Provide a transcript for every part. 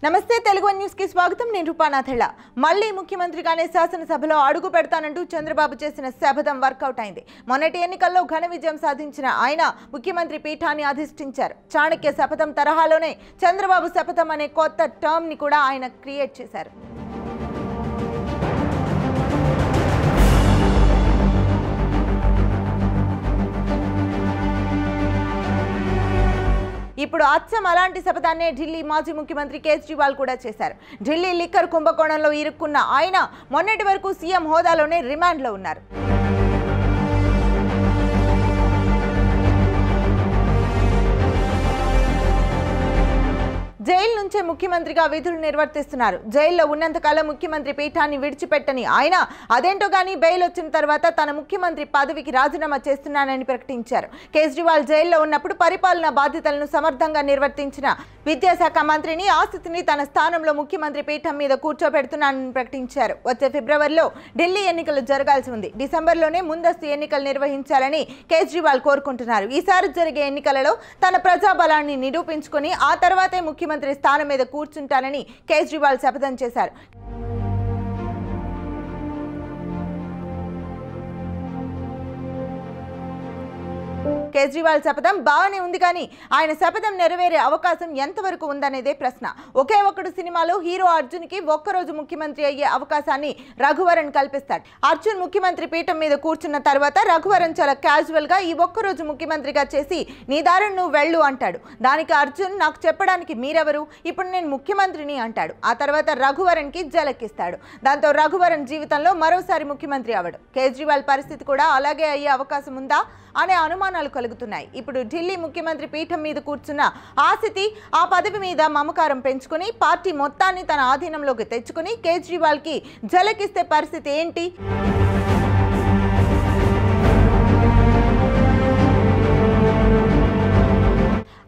నమస్తే తెలుగు న్యూస్ కి స్వాగతం। నేను రూపానాథెళ్ళ। మళ్ళీ ముఖ్యమంత్రిగానే శాసనసభలో అడుగు పెడతానంటూ చంద్రబాబు చేసిన శపథం వర్కౌట్ అయింది। మొన్నటి ఎన్నికల్లో ఘన విజయం సాధించిన ఆయన ముఖ్యమంత్రి పీఠాన్ని అధిష్ఠించారు। చాణక్య శపథం తరహాలోనే చంద్రబాబు శపథం అనే కొత్త టర్మ్ ని కూడా ఆయన క్రియేట్ చేశారు। ఇప్పుడు అచ్చం అలాంటి శపథాన్నే ఢిల్లీ మాజీ ముఖ్యమంత్రి కేజ్రీవాల్ కూడా చేశారు। ఢిల్లీ లిక్కర్ కుంభకోణంలో ఇరుక్కున్న ఆయన మొన్నటి వరకు సీఎం హోదాలోనే రిమాండ్లో ఉన్నారు। జైలు నుంచే ముఖ్యమంత్రిగా విధులు నిర్వర్తిస్తున్నారు। జైల్లో ఉన్నంతకాలం ముఖ్యమంత్రి పీఠాన్ని విడిచిపెట్టని ఆయన అదేంటో గానీ బెయిల్ వచ్చిన తర్వాత తన ముఖ్యమంత్రి పదవికి రాజీనామా చేస్తున్నానని ప్రకటించారు। కేజ్రీవాల్ జైల్లో ఉన్నప్పుడు పరిపాలనా బాధ్యతలను సమర్థంగా నిర్వర్తించిన విద్యాశాఖ మంత్రిని ఆస్థితిని తన స్థానంలో ముఖ్యమంత్రి పీఠం మీద కూర్చోబెడుతున్నానని ప్రకటించారు। వచ్చే ఫిబ్రవరిలో ఢిల్లీ ఎన్నికలు జరగాల్సి ఉంది। డిసెంబర్లోనే ముందస్తు ఎన్నికలు నిర్వహించాలని కేజ్రీవాల్ కోరుకుంటున్నారు। ఈసారి జరిగే ఎన్నికలలో తన ప్రజాబలాన్ని నిరూపించుకొని ఆ తర్వాతే ముఖ్యమంత్రి స్థానం మీద కూర్చుంటానని కేజ్రీవాల్ శపథం చేశారు। కేజ్రీవాల్ శపథం బాగానే ఉంది కానీ ఆయన శపథం నెరవేరే అవకాశం ఎంతవరకు ఉందనేదే ప్రశ్న। ఒకే ఒక్కడు సినిమాలో హీరో అర్జున్ కి ఒక్కరోజు ముఖ్యమంత్రి అయ్యే అవకాశాన్ని రఘువరన్ కల్పిస్తాడు। అర్జున్ ముఖ్యమంత్రి పీఠం మీద కూర్చున్న తర్వాత రఘువరన్ చాలా క్యాజువల్ గా ఈ ఒక్కరోజు ముఖ్యమంత్రిగా చేసి నీ దారిని నువ్వు వెళ్ళు అంటాడు। దానికి అర్జున్ నాకు చెప్పడానికి మీరెవరు, ఇప్పుడు నేను ముఖ్యమంత్రిని అంటాడు। ఆ తర్వాత రఘువరన్ కి జలకిస్తాడు। దాంతో రఘువరన్ జీవితంలో మరోసారి ముఖ్యమంత్రి అవడు। కేజ్రీవాల్ పరిస్థితి కూడా అలాగే అయ్యే అవకాశం ఉందా అనే అనుమానాలు కలుగుతున్నాయి। ఇప్పుడు ఢిల్లీ ముఖ్యమంత్రి పీఠం మీద కూర్చున్న ఆస్థితి ఆ పదవి మీద మమకారం పెంచుకుని పార్టీ మొత్తాన్ని తన ఆధీనంలోకి తెచ్చుకుని కేజ్రీవాల్ కి జలకిస్తే పరిస్థితి ఏంటి?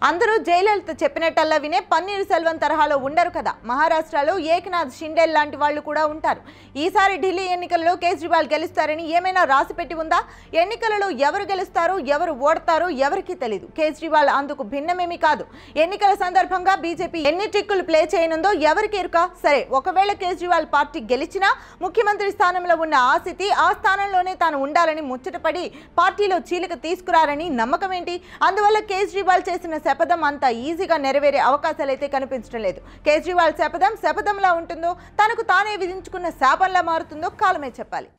అందరూ జయలలిత చెప్పినట్టల్లా వినే పన్నీర్ సెల్వం తరహాలో ఉండరు కదా। మహారాష్ట్రలో ఏకనాథ్ షిండే లాంటి వాళ్ళు కూడా ఉంటారు। ఈసారి ఢిల్లీ ఎన్నికలలో కేజ్రీవాల్ గెలుస్తారని ఏమైనా రాసిపెట్టి ఉందా? ఎన్నికలలో ఎవరు గెలుస్తారో ఎవరు ఓడతారో ఎవరికీ తెలియదు। కేజ్రీవాల్ అందుకు భిన్నమేమీ కాదు। ఎన్నికల సందర్భంగా బీజేపీ ఎన్ని ట్రిక్కులు ప్లే చేయనుందో ఎవరికి ఎరుక? సరే, ఒకవేళ కేజ్రీవాల్ పార్టీ గెలిచినా ముఖ్యమంత్రి స్థానంలో ఉన్న ఆస్థితి ఆ స్థానంలోనే తాను ఉండాలని ముచ్చటపడి పార్టీలో చీలిక తీసుకురారని నమ్మకం ఏంటి? అందువల్ల కేజ్రీవాల్ చేసిన శపథం అంత ఈజీగా నెరవేరే అవకాశాలు అయితే కనిపించడం లేదు। కేజ్రీవాల్ శపథంలా ఉంటుందో తనకు తానే విధించుకున్న శాపంలా మారుతుందో కాలమే చెప్పాలి।